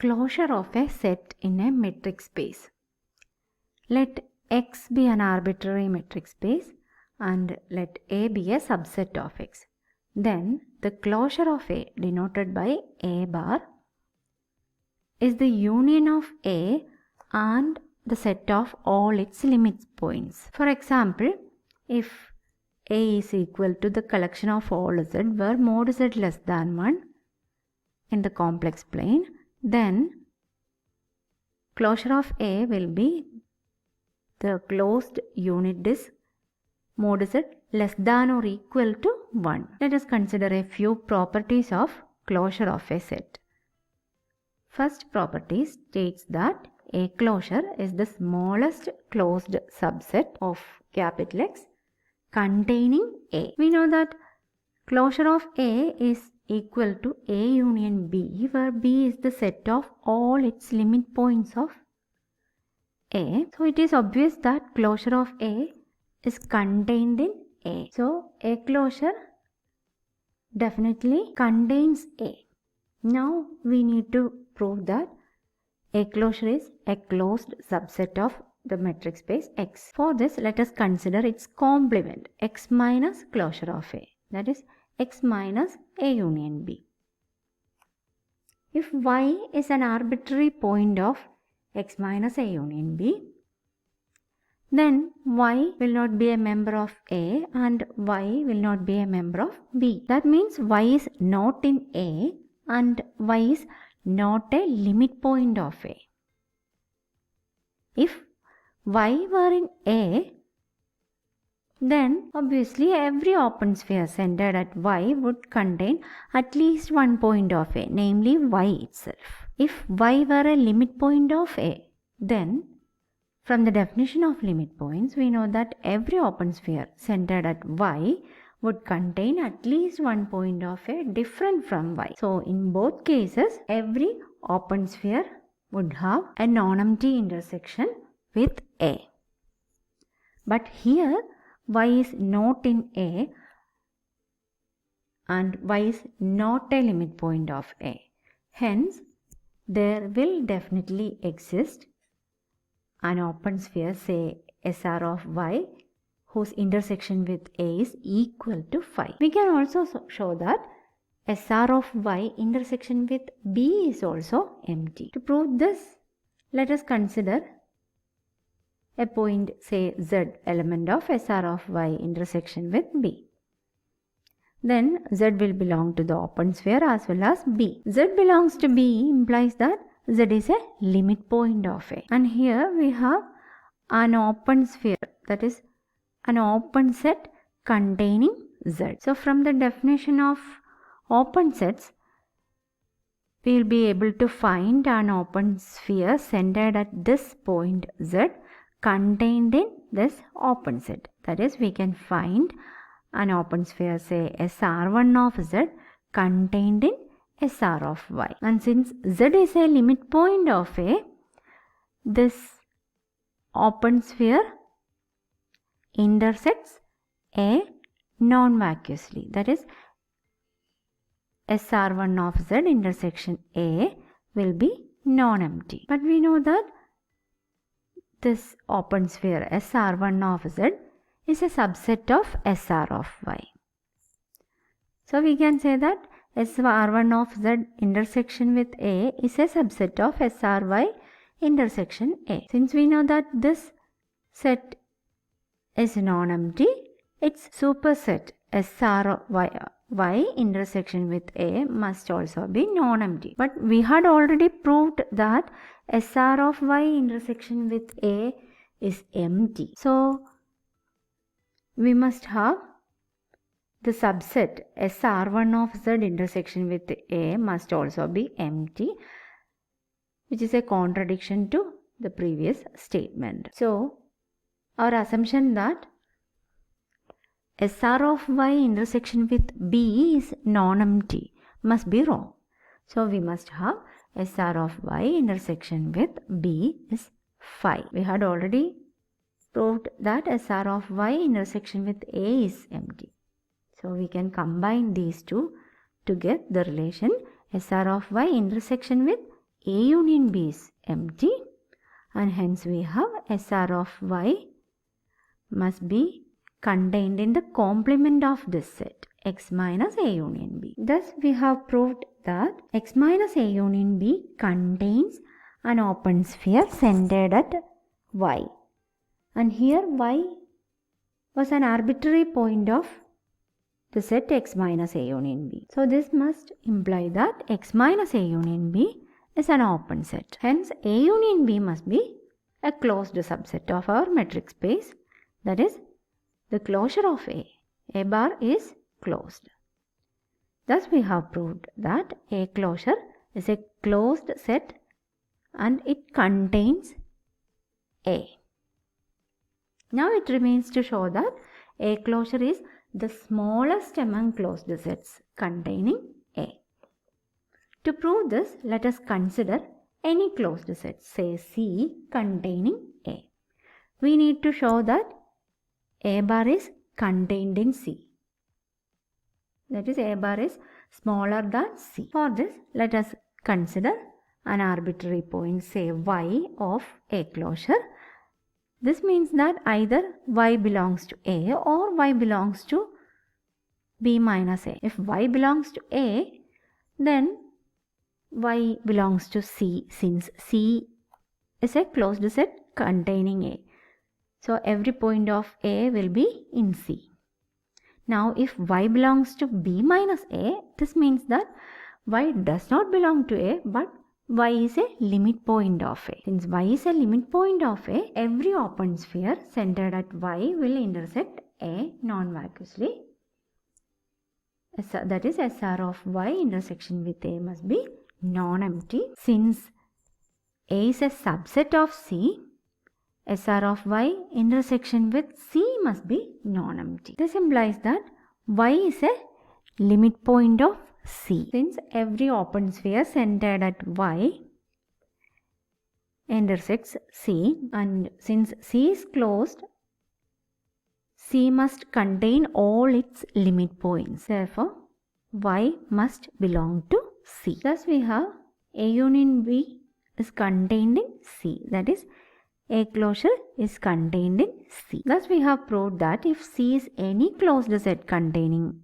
Closure of a set in a metric space. Let X be an arbitrary metric space and let A be a subset of X. Then the closure of A, denoted by A bar, is the union of A and the set of all its limit points. For example, if A is equal to the collection of all Z where mod Z less than 1 in the complex plane, then closure of A will be the closed unit disk mod Z less than or equal to 1. Let us consider a few properties of closure of a set. First property states that a closure is the smallest closed subset of capital X containing A. We know that closure of A is equal to A union B, where B is the set of all its limit points of A. So it is obvious that closure of A is contained in A. So A closure definitely contains A. Now we need to prove that A closure is a closed subset of the metric space X. For this, let us consider its complement, X minus closure of A, that is X minus A union B. If Y is an arbitrary point of X minus A union B, then Y will not be a member of A and Y will not be a member of B. That means Y is not in A and Y is not a limit point of A. If Y were in A, then obviously every open sphere centered at Y would contain at least one point of A, namely Y itself. If Y were a limit point of A, then from the definition of limit points, we know that every open sphere centered at Y would contain at least one point of A different from Y. So in both cases, every open sphere would have a non-empty intersection with A. But here Y is not in A and Y is not a limit point of A. Hence, there will definitely exist an open sphere, say SR of Y, whose intersection with A is equal to phi. We can also show that SR of Y intersection with B is also empty. To prove this, let us consider a point, say Z element of SR of Y intersection with B. Then Z will belong to the open sphere as well as B. Z belongs to B implies that Z is a limit point of A. And here we have an open sphere, that is an open set containing Z. So from the definition of open sets, we will be able to find an open sphere centered at this point Z contained in this open set. That is, we can find an open sphere, say SR1 of Z contained in SR of Y. And since Z is a limit point of A, this open sphere intersects A non-vacuously. That is, SR1 of Z intersection A will be non-empty. But we know that this open sphere SR1 of Z is a subset of SR of Y. So we can say that SR1 of Z intersection with A is a subset of SRY intersection A. Since we know that this set is non-empty, its superset SRY intersection with A must also be non-empty. But we had already proved that SR of Y intersection with A is empty. So we must have the subset SR1 of Z intersection with A must also be empty, which is a contradiction to the previous statement. So our assumption that SR of Y intersection with B is non-empty must be wrong. So we must have SR of Y intersection with B is phi. We had already proved that SR of Y intersection with A is empty. So we can combine these two to get the relation SR of Y intersection with A union B is empty, and hence we have SR of Y must be contained in the complement of this set X minus A union B. Thus we have proved that X minus A union B contains an open sphere centered at Y, and here Y was an arbitrary point of the set X minus A union B. So this must imply that X minus A union B is an open set. Hence A union B must be a closed subset of our metric space, that is, the closure of A bar is closed. Thus we have proved that A closure is a closed set and it contains A. Now it remains to show that A closure is the smallest among closed sets containing A. To prove this, let us consider any closed set, say C, containing A. We need to show that A bar is contained in C. That is, A bar is smaller than C. For this, let us consider an arbitrary point, say Y of A closure. This means that either Y belongs to A or Y belongs to B minus A. If Y belongs to A, then Y belongs to C, since C is a closed set containing A. So every point of A will be in C. Now if Y belongs to B minus A, this means that Y does not belong to A, but Y is a limit point of A. Since Y is a limit point of A, every open sphere centered at Y will intersect A non-vacuously. That is, SR of Y intersection with A must be non-empty. Since A is a subset of C, SR of Y intersection with C must be non-empty. This implies that Y is a limit point of C. Since every open sphere centered at Y intersects C, and since C is closed, C must contain all its limit points. Therefore, Y must belong to C. Thus we have A union B is contained in C. That is, A closure is contained in C. Thus we have proved that if C is any closed set containing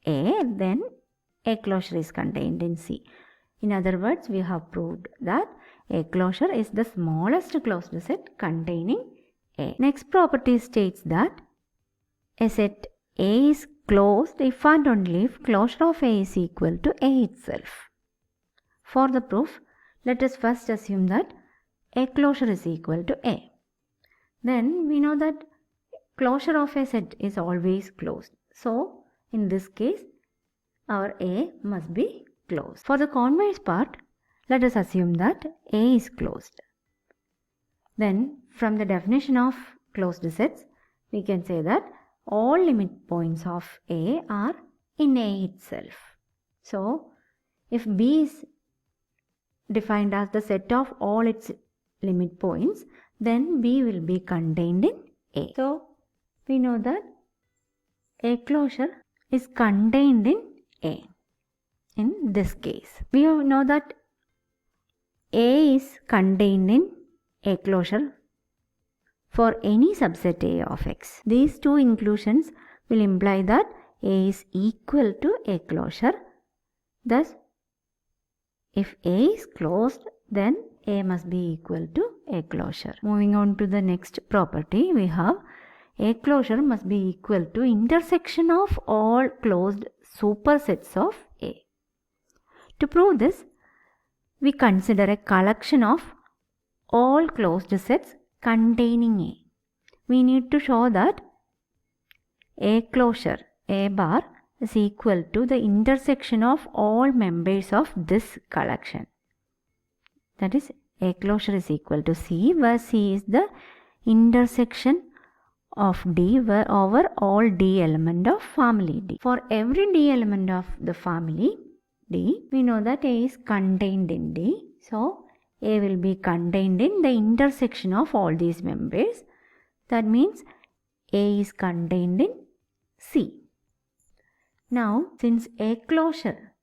A, then A closure is contained in C. In other words, we have proved that A closure is the smallest closed set containing A. Next property states that a set A is closed if and only if closure of A is equal to A itself. For the proof, let us first assume that A closure is equal to A. Then we know that closure of a set is always closed. So in this case, our A must be closed. For the converse part, let us assume that A is closed. Then from the definition of closed sets, we can say that all limit points of A are in A itself. So if B is defined as the set of all its limit points, then B will be contained in A. So we know that A closure is contained in A. In this case, we know that A is contained in A closure for any subset A of X. These two inclusions will imply that A is equal to A closure. Thus, if A is closed, then A must be equal to A closure. Moving on to the next property, we have A closure must be equal to intersection of all closed supersets of A. To prove this, we consider a collection of all closed sets containing A. We need to show that A closure, A bar, is equal to the intersection of all members of this collection. That is, A closure is equal to C, where C is the intersection of D over all D element of family D. For every D element of the family D, we know that A is contained in D. So, A will be contained in the intersection of all these members. That means A is contained in C. Now, since A closure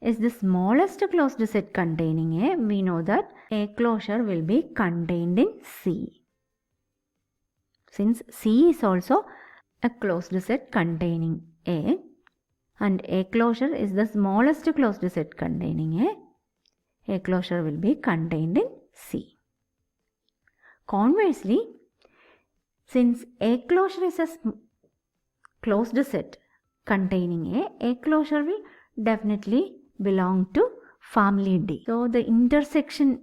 is the smallest closed set containing A, we know that A closure will be contained in C. Since C is also a closed set containing A and A closure is the smallest closed set containing A closure will be contained in C. Conversely, since A closure is a closed set containing A closure will definitely belong to family D. So the intersection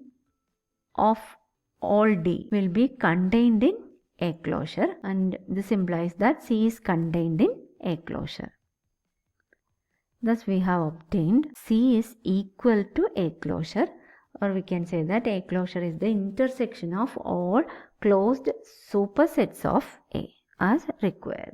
of all D will be contained in A closure, and this implies that C is contained in A closure. Thus we have obtained C is equal to A closure, or we can say that A closure is the intersection of all closed supersets of A as required.